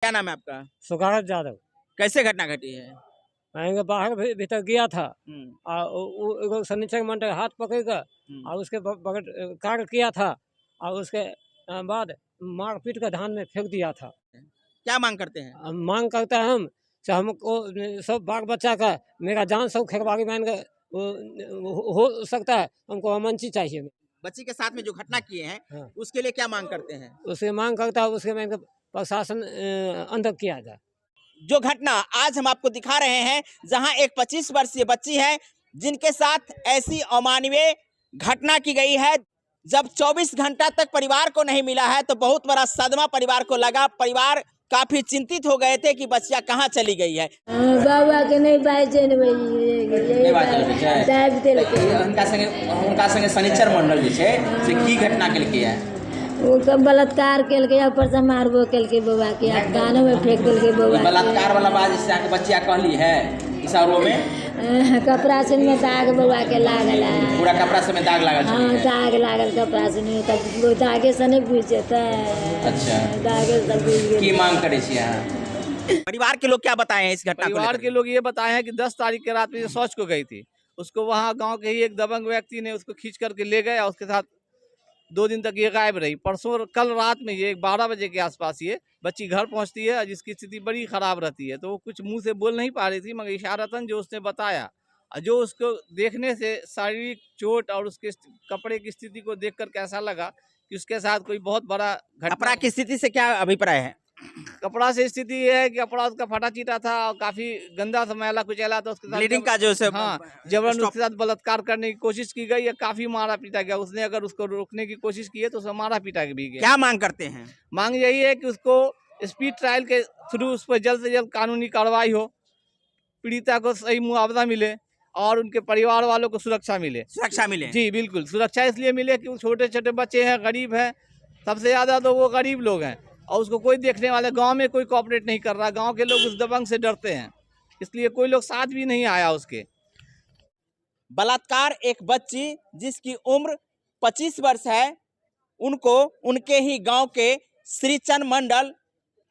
क्या नाम है आपका? सुखारत यादव। कैसे घटना घटी है? मैं बाहर भीतर गया था हम्म, और एगो सनीचर मंडल हाथ पकड़ कर हम्म। और उसके बगैर कार्य किया था और उसके बाद मारपीट कर धान में फेंक दिया था। क्या मांग करते हैं? मांग करता है हम से हमको सब बाग बच्चा का मेरा जान सब खेरबागी मान का हो सकता है, हमको अमन चाहिए। बच्ची के साथ में जो घटना किए हैं हाँ, उसके लिए क्या मांग करते हैं? उसके मांग करता है उसके मैं प्रशासन अंदर किया जाए। जो घटना आज हम आपको दिखा रहे हैं, जहां एक 25 वर्षीय बच्ची है जिनके साथ ऐसी अमानवीय घटना की गई है। जब 24 घंटा तक परिवार को नहीं मिला है तो बहुत बड़ा सदमा परिवार को लगा। परिवार काफी चिंतित हो गए थे कि बच्चिया कहाँ चली गई है। बाबा के नहीं बाजन उनका संगे शनिचर मंडल जे छै से की घटना केलकै है? वो बलात्कार केलकै, ऊपर से मारबो केलकै बउआ के, कानों में फेंक देलकै बउआ। बलात्कार वाला बात से आके बच्चिया कहली है इशारों में कपड़ा से में दाग बउआ के लागल है, पूरा कपड़ा से में दाग लागल छै। हाँ दाग लागल कपड़ा से में, तब वो दागे से नहीं बुझ जेतै। अच्छा, दागे से बुझ गेल। की मांग करे छी अहाँ? परिवार के लोग क्या बताए हैं इस घटना को? परिवार के लोग ये बताए हैं कि 10 तारीख के रात में शौच को गई थी, उसको वहाँ गांव के ही एक दबंग व्यक्ति ने उसको खींच करके ले गया और उसके साथ 2 दिन तक ये गायब रही। परसों कल रात में ये 12 बजे के आसपास ये बच्ची घर पहुंचती है, जिसकी स्थिति बड़ी खराब रहती है। तो वो कुछ मुंह से बोल नहीं पा रही थी, मगर इशारतन जो उसने बताया, जो उसको देखने से शारीरिक चोट और उसके कपड़े की स्थिति को देखकर कैसा लगा कि उसके साथ कोई बहुत बड़ा कपड़ा की स्थिति से क्या अभिप्राय है? कपड़ा से स्थिति ये है कि कपड़ा उसका फटा चीटा था और काफी गंदा था, मैला कुचैला था। उसके साथ ब्लीडिंग का जो से हाँ, जबरन उसके साथ बलात्कार करने की कोशिश की गई है, काफी मारा पीटा गया। उसने अगर उसको रोकने की कोशिश की है तो उसे मारा पीटा भी गया। क्या मांग करते हैं? मांग यही है कि उसको स्पीड ट्रायल के थ्रू उस पर जल्द से जल्द कानूनी कार्रवाई हो, पीड़िता को सही मुआवजा मिले और उनके परिवार वालों को सुरक्षा मिले। सुरक्षा मिले? जी बिल्कुल, सुरक्षा इसलिए मिले कि छोटे छोटे बच्चे हैं, गरीब हैं, सबसे ज्यादा तो वो गरीब लोग हैं और उसको कोई देखने वाले गांव में कोई कोऑपरेट नहीं कर रहा। गांव के लोग उस दबंग से डरते हैं, इसलिए कोई लोग साथ भी नहीं आया उसके। बलात्कार एक बच्ची जिसकी उम्र 25 वर्ष है, उनको उनके ही गांव के श्रीचंद मंडल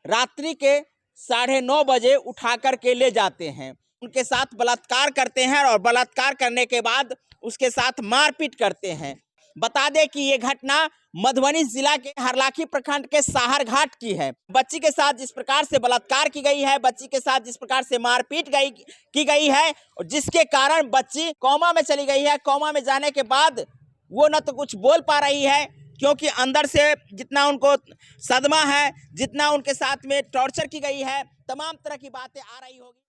रात्रि के 9:30 बजे उठा कर के ले जाते हैं, उनके साथ बलात्कार करते हैं और बलात्कार करने के बाद उसके साथ मारपीट करते हैं। बता दें कि ये घटना मधुबनी जिला के हरलाखी प्रखंड के साहर घाट की है। बच्ची के साथ जिस प्रकार से बलात्कार की गई है, बच्ची के साथ जिस प्रकार से मारपीट की गई है, जिसके कारण बच्ची कोमा में चली गई है। कोमा में जाने के बाद वो न तो कुछ बोल पा रही है, क्योंकि अंदर से जितना उनको सदमा है, जितना उनके साथ में टॉर्चर की गई है, तमाम तरह की बातें आ रही होगी।